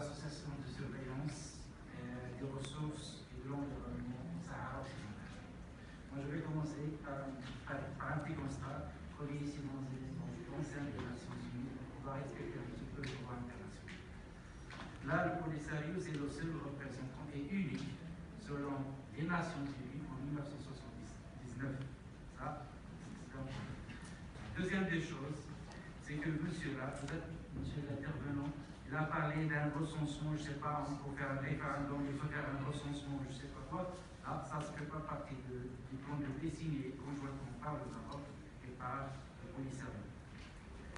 associations de surveillance des ressources et de l'environnement au Sahara occidental. Moi, je vais commencer par un petit constat relié ici dans l'enceinte des Nations Unies. On va respecter un petit peu le droit international. Là, le Polisario, c'est le seul représentant et unique selon les Nations Unies en 1979. Ça, c'est un point. Deuxième des choses, c'est que monsieur l'intervenant, il a parlé d'un recensement, je ne sais pas, il faut faire un référendum, il faut faire un recensement, je ne sais pas quoi. Là, ça ne fait pas partie du plan de paix signé conjointement par le Maroc et par le Polisario.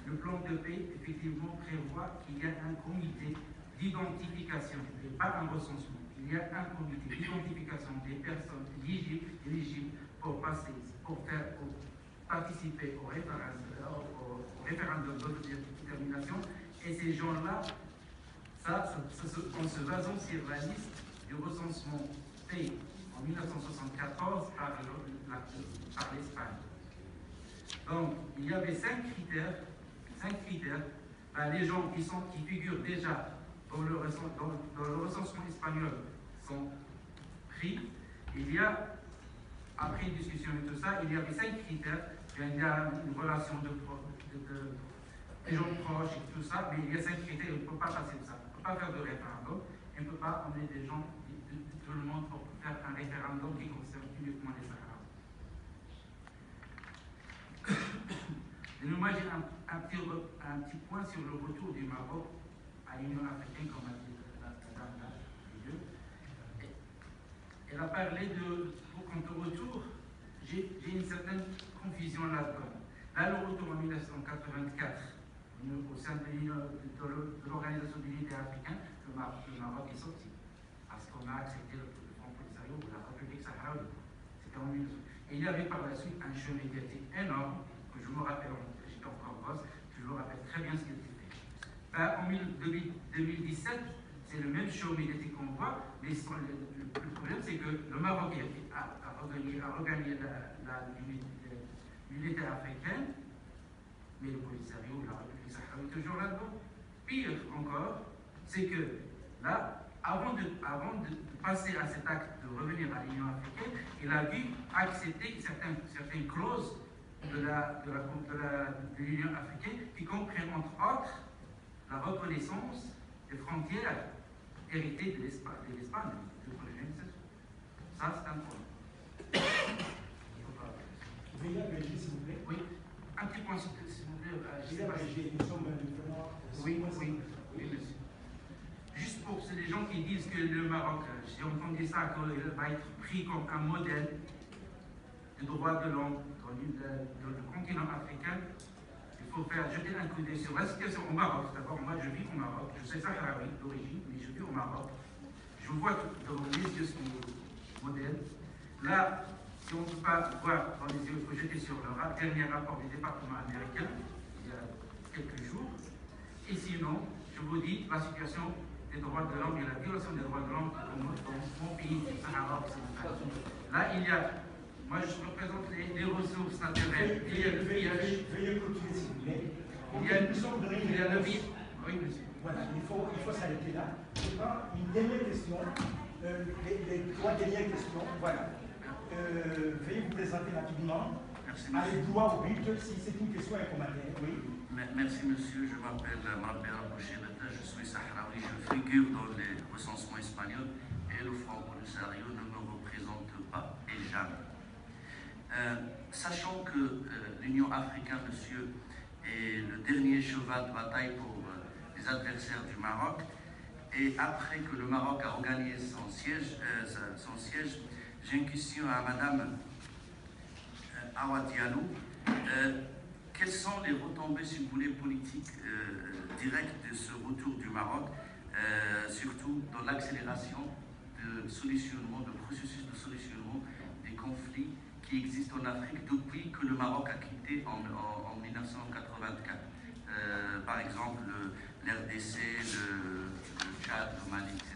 Le plan de paix, effectivement, prévoit qu'il y a un comité d'identification, et pas un recensement. Il y a un comité d'identification des personnes éligibles pour participer au référendum d'autodétermination. Et ces gens-là, en se basant sur la liste du recensement fait en 1974 par l'Espagne. Donc, il y avait 5 critères. Les gens qui figurent déjà dans le recensement espagnol sont pris. Il y a, après une discussion et tout ça, il y avait 5 critères. Il y a une relation de des gens proches et tout ça, mais il y a 5 critères, on ne peut pas passer de ça. On ne peut pas faire de référendum, et on ne peut pas emmener des gens, tout le monde, pour faire un référendum qui concerne uniquement les Sahara. Moi, j'ai un petit point sur le retour du Maroc à l'Union africaine, comme a dit Madame Lieu. Elle a parlé quant au retour, j'ai une certaine confusion là-dedans. Là, le retour en 1984, au sein de l'Organisation de l'Unité africaine, le Maroc est sorti. Parce qu'on a accepté le Front Polisario ou la République saharaoui. C'était en 1900. Et il y avait par la suite un jeu médiatique énorme, que je me rappelle, j'étais encore gosse, je me rappelle très bien ce qu'il était. En 2017, c'est le même show médiatique qu'on voit, mais le problème, c'est que le Maroc a regagné l'unité africaine, mais le Polisario, la République saharaoui est toujours là-dedans. Pire encore, c'est que là, avant de passer à cet acte de revenir à l'Union africaine, il a dû accepter certaines clauses de l'Union africaine qui comprennent entre autres la reconnaissance des frontières héritées de l'Espagne, de colonisation. Ça, c'est un problème. Veuillez abréger, s'il vous plaît. Oui, un petit point, s'il vous plaît. Veuillez abréger, nous sommes différents. Oui, monsieur. Juste pour les gens qui disent que le Maroc, j'ai entendu ça, qu'il va être pris comme un modèle de droits de l'homme dans le continent africain. Il faut jeter un coup d'œil sur la situation au Maroc. D'abord, moi, je vis au Maroc. Je suis sahraoui d'origine, mais je vis au Maroc. Je vois dans les yeux ce modèle. Là, si on ne peut pas voir dans les yeux, il faut jeter sur le dernier rapport du département américain, il y a quelques jours. Et sinon, je vous dis, la situation des droits de l'homme et la violation des droits de l'homme dans mon pays, le Sahara occidental. Là, il y a, moi je représente les ressources naturelles. Veuillez continuer, s'il vous plaît. Il y a le vide. Oui, monsieur. Voilà, il faut s'arrêter là. Je prends une dernière question, les 3 dernières questions. Voilà. Veuillez vous présenter rapidement. Merci, allez droit au but, si c'est une question, un commentaire. Oui. Merci, monsieur. Je m'appelle Marbella Bouchireta, je suis sahraoui, je figure dans les recensements espagnols et le Front Polisario ne me représente pas et jamais. Sachant que l'Union africaine, monsieur, est le dernier cheval de bataille pour les adversaires du Maroc, et après que le Maroc a regagné son siège, j'ai une question à Madame Awa Diallo. Quelles sont les retombées, si vous voulez, politiques directes de ce retour du Maroc, surtout dans l'accélération du processus de solutionnement des conflits qui existent en Afrique depuis que le Maroc a quitté en 1984. Par exemple, l'RDC, le Tchad, le Mali, etc.